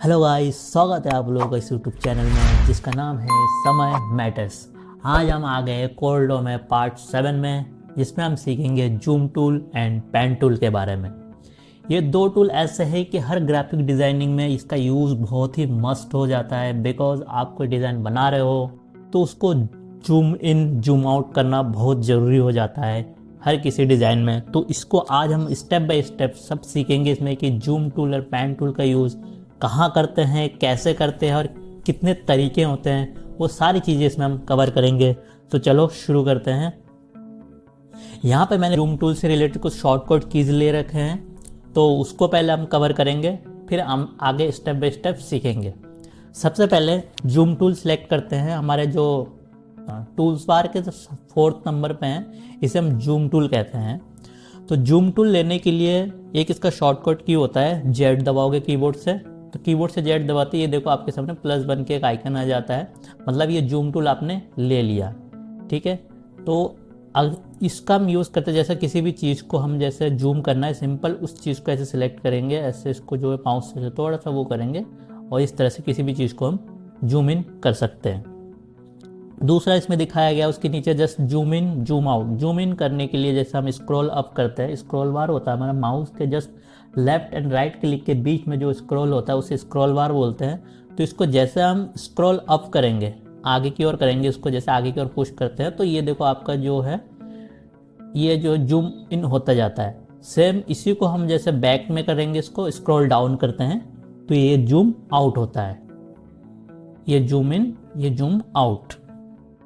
Hello guys, स्वागत है आप लोगों का इस यूट्यूब चैनल में जिसका नाम है समय मैटर्स। आज हम आ गए कोल्डो में पार्ट 7 में, जिसमें हम सीखेंगे zoom tool and pen tool के बारे में। ये दो टूल ऐसे हैं कि हर ग्राफिक डिज़ाइनिंग में इसका यूज़ बहुत ही मस्ट हो जाता है। बिकॉज आप कोई डिज़ाइन बना रहे हो तो उसको जूम इन जूम आउट करना बहुत ज़रूरी हो जाता है हर किसी डिज़ाइन में। तो इसको आज हम स्टेप बाय स्टेप सब सीखेंगे इसमें कि जूम टूल और पेन टूल का यूज़ कहाँ करते हैं, कैसे करते हैं और कितने तरीके होते हैं, वो सारी चीज़ें इसमें हम कवर करेंगे। तो चलो शुरू करते हैं। यहाँ पे मैंने जूम टूल से रिलेटेड कुछ शॉर्टकट कीज ले रखे हैं, तो उसको पहले हम कवर करेंगे, फिर हम आगे स्टेप बाय स्टेप सीखेंगे। सबसे पहले जूम टूल सेलेक्ट करते हैं। हमारे जो टूल्स बार के जो 4th नंबर पे हैं, इसे हम जूम टूल कहते हैं। तो जूम टूल लेने के लिए एक इसका शॉर्टकट की होता है, जेड दबाओगे कीबोर्ड से, तो कीबोर्ड से जेड दबाते ये देखो आपके सामने प्लस बन के एक आइकन आ जाता है, मतलब ये जूम टूल आपने ले लिया। ठीक है, तो इसका हम यूज़ करते जैसे किसी भी चीज़ को हम जैसे जूम करना है, सिंपल उस चीज़ को ऐसे सिलेक्ट करेंगे, ऐसे इसको जो है माउस से थोड़ा सा वो करेंगे और इस तरह से किसी भी चीज़ को हम जूम इन कर सकते हैं। दूसरा इसमें दिखाया गया उसके नीचे just zoom in zoom out. Zoom in करने के लिए जैसे हम स्क्रॉल अप करते हैं, स्क्रॉल बार होता है हमारा माउस के just left and right click के बीच में जो स्क्रॉल होता है उसे स्क्रॉल बार बोलते हैं। तो इसको जैसे हम स्क्रॉल अप करेंगे, आगे की ओर करेंगे, इसको जैसे आगे की ओर पुश करते हैं तो ये देखो आपका जो है ये जो जूम इन होता जाता है। सेम इसी को हम जैसे बैक में करेंगे, इसको स्क्रॉल डाउन करते हैं तो ये जूम आउट होता है, ये जूम इन ये जूम आउट।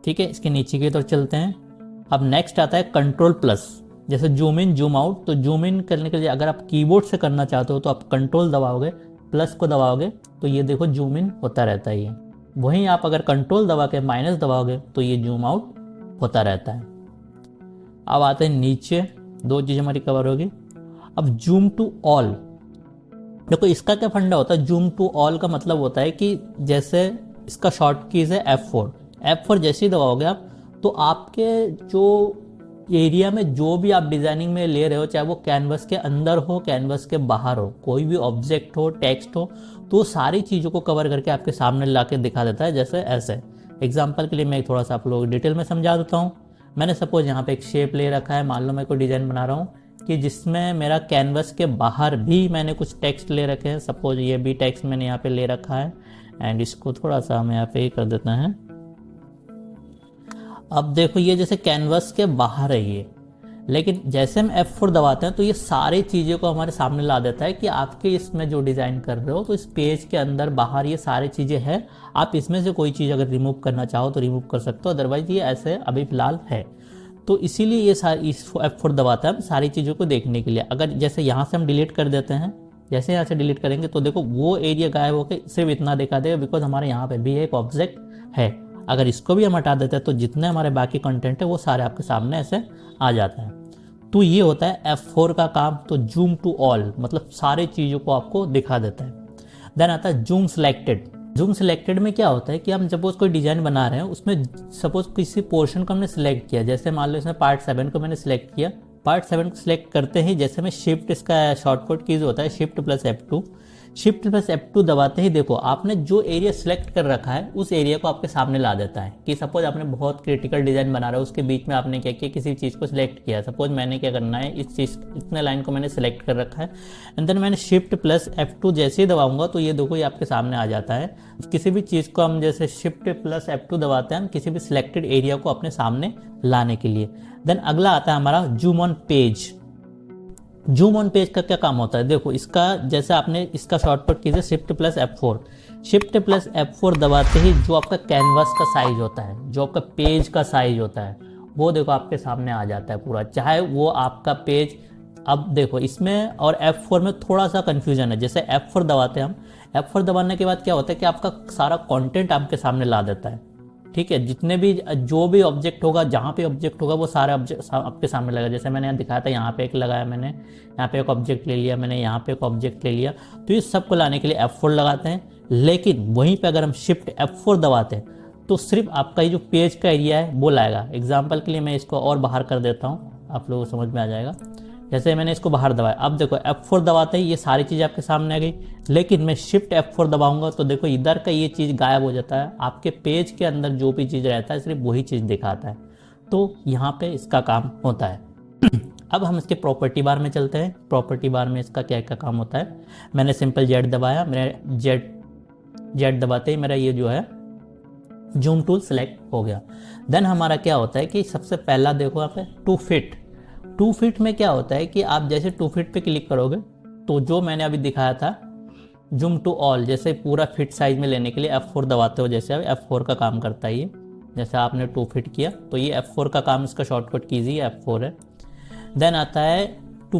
ठीक है, इसके नीचे की तरफ चलते हैं। अब नेक्स्ट आता है कंट्रोल प्लस। जैसे जूम इन जूम आउट, तो जूम इन करने के लिए अगर आप कीबोर्ड से करना चाहते हो तो आप कंट्रोल दबाओगे, प्लस को दबाओगे तो ये देखो जूम इन होता रहता है ये। वहीं आप अगर कंट्रोल दबा के माइनस दबाओगे तो ये जूम आउट होता रहता है। अब आते हैं नीचे, दो चीज़ हमारी कवर होगी। अब जूम टू ऑल, देखो इसका क्या फंडा होता है। जूम टू ऑल का मतलब होता है कि जैसे इसका शॉर्ट कीज है F4 जैसे ही दबाओगे आप, तो आपके जो एरिया में जो भी आप डिजाइनिंग में ले रहे हो, चाहे वो कैनवस के अंदर हो कैनवस के बाहर हो, कोई भी ऑब्जेक्ट हो टेक्स्ट हो, तो सारी चीज़ों को कवर करके आपके सामने ला के दिखा देता है। जैसे ऐसे एग्जाम्पल के लिए मैं थोड़ा सा आप लोगों को डिटेल में समझा देता हूँ। मैंने सपोज यहाँ पे एक शेप ले रखा है, मान लो मैं कोई डिज़ाइन बना रहा हूँ कि जिसमें मेरा कैनवस के बाहर भी मैंने कुछ टेक्स्ट ले रखे हैं। सपोज ये भी टेक्स्ट मैंने यहाँ पे ले रखा है एंड इसको थोड़ा सा हम यहाँ पे ही कर देते हैं। अब देखो ये जैसे कैनवस के बाहर है ये, लेकिन जैसे हम F4 दबाते हैं तो ये सारी चीज़ों को हमारे सामने ला देता है कि आपके इसमें जो डिज़ाइन कर रहे हो तो इस पेज के अंदर बाहर ये सारी चीज़ें हैं। आप इसमें से कोई चीज़ अगर रिमूव करना चाहो तो रिमूव कर सकते हो, अदरवाइज ये ऐसे अभी फिलहाल है। तो इसीलिए ये सारी F4 दबाता है सारी चीज़ों को देखने के लिए। अगर जैसे यहाँ से हम डिलीट कर देते हैं, जैसे यहाँ से डिलीट करेंगे तो देखो वो एरिया गायब होकर सिर्फ इतना दिखा देगा, बिकॉज हमारे यहाँ पे भी एक ऑब्जेक्ट है। अगर इसको भी हम हटा देते हैं तो जितने हमारे बाकी कंटेंट है वो सारे आपके सामने ऐसे आ जाते हैं। तो ये होता है F4 का काम। तो जूम टू ऑल मतलब सारी चीज़ों को आपको दिखा देता है। देन आता है जूम सिलेक्टेड। जूम सिलेक्टेड में क्या होता है कि हम सपोज कोई डिज़ाइन बना रहे हैं, उसमें सपोज किसी पोर्शन को हमने सिलेक्ट किया, जैसे मान लो इसमें पार्ट 7 को मैंने सिलेक्ट किया। पार्ट 7 को सिलेक्ट करते ही जैसे मैं शिफ्ट, इसका शॉर्टकट कीज होता है शिफ्ट प्लस F2 दबाते ही देखो आपने जो एरिया सिलेक्ट कर रखा है उस एरिया को आपके सामने ला देता है। कि सपोज आपने बहुत क्रिटिकल डिज़ाइन बना रहा है, उसके बीच में आपने क्या किया, किसी चीज़ को सिलेक्ट किया। सपोज मैंने क्या करना है, इस चीज़ इतने लाइन को मैंने सिलेक्ट कर रखा है एंड देन मैंने शिफ्ट प्लस F2 जैसे ही दबाऊंगा तो ये देखो ये आपके सामने आ जाता है। किसी भी चीज़ को हम जैसे शिफ्ट प्लस F2 दबाते हैं किसी भी सिलेक्टेड एरिया को अपने सामने लाने के लिए। देन अगला आता है हमारा zoom on page. Zoom on page का क्या काम होता है, देखो इसका जैसे आपने इसका शॉर्टकट कीजिए शिफ्ट प्लस F4 दबाते ही जो आपका कैनवास का साइज होता है, जो आपका पेज का साइज होता है, वो देखो आपके सामने आ जाता है पूरा, चाहे वो आपका पेज। अब देखो इसमें और F4 में थोड़ा सा कंफ्यूजन है। जैसे F4 दबाते हैं हम, F4 दबाने के बाद क्या होता है कि आपका सारा कंटेंट आपके सामने ला देता है। ठीक है, जितने भी जो भी ऑब्जेक्ट होगा, जहाँ पे ऑब्जेक्ट होगा वो सारे ऑब्जेक्ट आपके सामने लगा। जैसे मैंने यहाँ दिखाया था, यहाँ पे एक लगाया मैंने, यहाँ पे एक ऑब्जेक्ट ले लिया मैंने, यहाँ पे एक ऑब्जेक्ट ले लिया। तो ये सबको लाने के लिए F4 लगाते हैं। लेकिन वहीं पे अगर हम शिफ्ट F4 दबाते हैं तो सिर्फ आपका ये जो पेज का एरिया है वो लाएगा। एग्जाम्पल के लिए मैं इसको और बाहर कर देता हूँ, आप लोगों को समझ में आ जाएगा। जैसे मैंने इसको बाहर दबाया, अब देखो F4 दबाते ही ये सारी चीज़ आपके सामने आ गई। लेकिन मैं शिफ्ट F4 दबाऊंगा तो देखो इधर का ये चीज़ गायब हो जाता है, आपके पेज के अंदर जो भी चीज़ रहता है सिर्फ वही चीज़ दिखाता है। तो यहाँ पे इसका काम होता है। अब हम इसके प्रॉपर्टी बार में चलते हैं। प्रॉपर्टी बार में इसका क्या क्या काम होता है। मैंने सिंपल जेड दबाया, मेरा जेड दबाते ही मेरा ये जो है जूम टूल सेलेक्ट हो गया। देन हमारा क्या होता है कि सबसे पहला देखो यहाँ पे 2 फीट में क्या होता है कि आप जैसे 2 फीट पे क्लिक करोगे तो जो मैंने अभी दिखाया था जूम टू ऑल, जैसे पूरा फिट साइज में लेने के लिए F4 दबाते हो, जैसे F4 का काम करता है ये। जैसे आपने 2 फीट किया तो ये F4 का काम, इसका शॉर्टकट कीजिए F4 है। देन आता है टू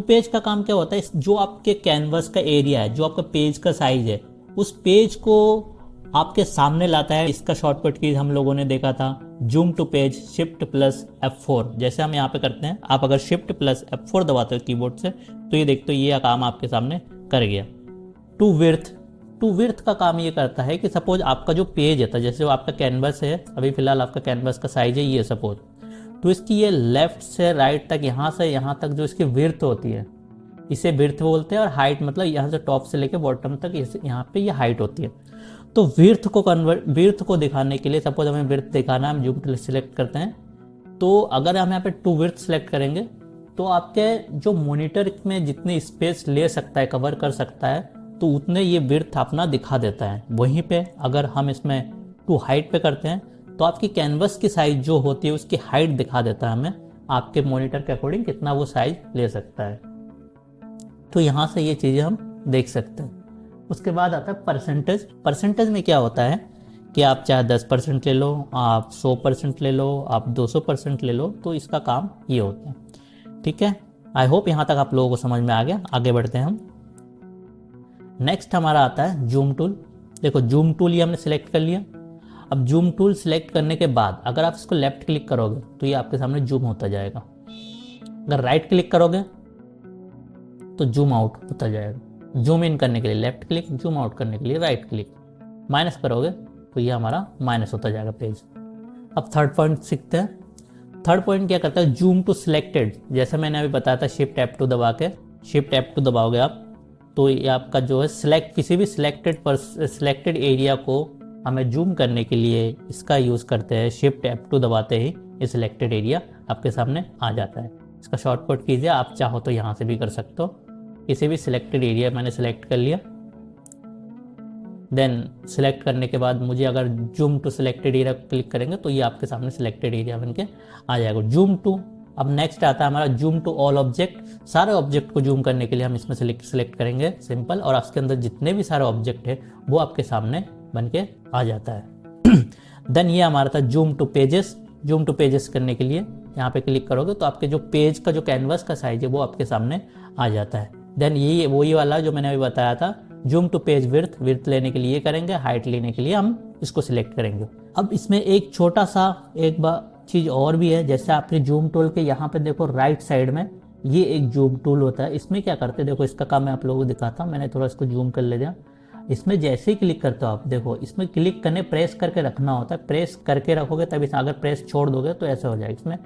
पेज का काम क्या होता है, जो आपके कैनवस का एरिया है, जो आपका पेज का साइज है, उस पेज को आपके सामने लाता है। इसका शॉर्टकट की हम लोगों ने देखा था zoom to page shift plus F4, जैसे हम यहाँ पे करते हैं। आप अगर शिफ्ट प्लस F4 दबाते हो कीबोर्ड से तो ये देखते हो ये काम आपके सामने कर गया। टू विड्थ का काम ये करता है कि सपोज आपका जो पेज है, जैसे वो आपका कैनवस है, अभी फिलहाल आपका कैनवस का साइज है ये सपोज, तो इसकी ये लेफ्ट से राइट तक, यहाँ से यहाँ तक जो इसकी विड्थ होती है इसे विड्थ बोलते हैं, और हाइट मतलब यहाँ से टॉप से लेके बॉटम तक यहाँ पे ये हाइट होती है। तो विड्थ को दिखाने के लिए सपोज हमें विड्थ दिखाना है, हम जूम टूल सेलेक्ट करते हैं। तो अगर हम यहाँ पे टू विड्थ सेलेक्ट करेंगे तो आपके जो मॉनिटर में जितनी स्पेस ले सकता है, कवर कर सकता है, तो उतने ये विड्थ अपना दिखा देता है। वहीं पे अगर हम इसमें टू हाइट पे करते हैं तो आपकी कैनवस की साइज जो होती है उसकी हाइट दिखा देता है हमें, आपके मॉनिटर के अकॉर्डिंग कितना वो साइज ले सकता है। तो यहाँ से ये चीज़ें हम देख सकते हैं। उसके बाद आता है परसेंटेज में क्या होता है कि आप चाहे 10% ले लो, आप 100% ले लो, आप 200% ले लो, तो इसका काम ये होता है। ठीक है, आई होप यहाँ तक आप लोगों को समझ में आ गया। आगे बढ़ते हैं हम। नेक्स्ट हमारा आता है जूम टूल। देखो जूम टूल ये हमने सिलेक्ट कर लिया। अब जूम टूल सिलेक्ट करने के बाद अगर आप इसको लेफ्ट क्लिक करोगे तो ये आपके सामने जूम होता जाएगा। अगर राइट क्लिक करोगे तो जूम आउट होता जाएगा। जूम इन करने के लिए लेफ्ट क्लिक, जूम आउट करने के लिए राइट क्लिक। माइनस करोगे तो ये हमारा माइनस होता जाएगा पेज। अब थर्ड पॉइंट सीखते हैं। थर्ड पॉइंट क्या करता है, जूम टू सिलेक्टेड। जैसे मैंने अभी बताया था शिफ्ट F2 दबा के, शिफ्ट F2 दबाओगे आप तो ये आपका जो है सिलेक्ट, किसी भी सिलेक्टेड एरिया को हमें जूम करने के लिए इसका यूज़ करते हैं। शिफ्ट F2 दबाते ही ये सिलेक्टेड एरिया आपके सामने आ जाता है। इसका शॉर्टकट कीजिए, आप चाहो तो यहाँ से भी कर सकते हो। किसी भी सिलेक्टेड एरिया मैंने सिलेक्ट कर लिया। देन सिलेक्ट करने के बाद मुझे अगर zoom to selected area click करेंगे तो ये आपके सामने सिलेक्टेड एरिया बन के आ जाएगा। Zoom to. अब नेक्स्ट आता है हमारा जूम टू ऑल ऑब्जेक्ट। सारे ऑब्जेक्ट को जूम करने के लिए हम इसमें सिलेक्ट करेंगे सिंपल, और उसके अंदर जितने भी सारे ऑब्जेक्ट है वो आपके सामने बन के आ जाता है। देन ये हमारा था zoom two pages. Zoom two pages करने के लिए यहाँ पे क्लिक करोगे तो आपके जो पेज का जो कैनवस का साइज है वो आपके सामने आ जाता है। देन ये वही वाला जो मैंने अभी बताया था जूम टू पेज विड्थ लेने के लिए करेंगे, हाइट लेने के लिए हम इसको सिलेक्ट करेंगे। अब इसमें एक छोटा सा एक चीज़ और भी है। जैसे आपने जूम टूल के यहाँ पे देखो राइट साइड में ये एक जूम टूल होता है। इसमें क्या करते हैं, देखो इसका काम मैं आप लोगों को दिखाता हूँ। मैंने थोड़ा इसको जूम कर ले दिया। इसमें जैसे ही क्लिक करते हो आप, देखो इसमें क्लिक करने प्रेस करके रखना होता है। प्रेस करके रखोगे तभी, अगर प्रेस छोड़ दोगे तो ऐसा हो जाएगा। इसमें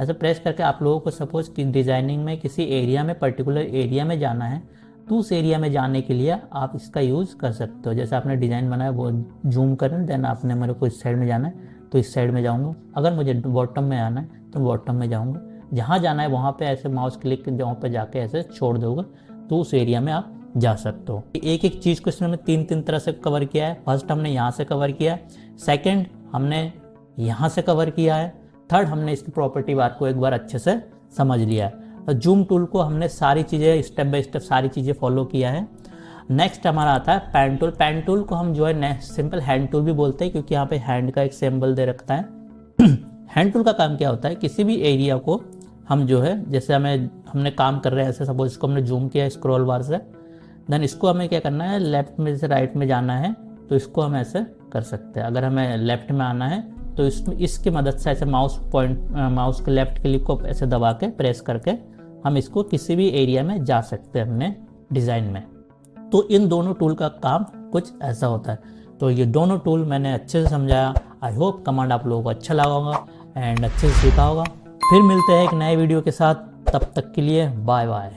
ऐसे प्रेस करके आप लोगों को सपोज कि डिज़ाइनिंग में किसी एरिया में, पर्टिकुलर एरिया में जाना है तो उस एरिया में जाने के लिए आप इसका यूज़ कर सकते हो। जैसे आपने डिज़ाइन बनाया वो जूम करें, देन आपने मेरे को इस साइड में जाना है तो इस साइड में जाऊँगा। अगर मुझे बॉटम में आना है तो बॉटम में जाऊँगा। जहाँ जाना है वहाँ पे ऐसे माउस क्लिक जहाँ पे जाके ऐसे छोड़ दोगे तो उस एरिया में आप जा सकते हो। एक एक चीज़ को इसमें मैं तीन तरह से कवर किया है। फर्स्ट हमने यहाँ से कवर किया है, सेकंड हमने यहाँ से कवर किया है, थर्ड हमने इसकी प्रॉपर्टी बार को एक बार अच्छे से समझ लिया है। तो जूम टूल को हमने सारी चीज़ें स्टेप बाय स्टेप सारी चीज़ें फॉलो किया है। नेक्स्ट हमारा आता है पेन टूल। पेन टूल को हम जो है सिंपल हैंड टूल भी बोलते हैं क्योंकि यहाँ पे हैंड का एक सिंबल दे रखता है। हैंड टूल का काम क्या होता है, किसी भी एरिया को हम जो है, जैसे हमने काम कर रहे हैं ऐसे, सपोज इसको हमने जूम किया स्क्रॉल बार से, देन इसको हमें क्या करना है, लेफ्ट में से राइट में जाना है तो इसको हम ऐसे कर सकते हैं। अगर हमें लेफ्ट में आना है तो इसकी मदद से ऐसे माउस के लेफ्ट क्लिक को ऐसे दबा के प्रेस करके हम इसको किसी भी एरिया में जा सकते हैं अपने डिज़ाइन में। तो इन दोनों टूल का काम कुछ ऐसा होता है। तो ये दोनों टूल मैंने अच्छे से समझाया। आई होप कमांड आप लोगों को अच्छा लगा होगा एंड अच्छे से सीखा होगा। फिर मिलते हैं एक नए वीडियो के साथ। तब तक के लिए बाय बाय।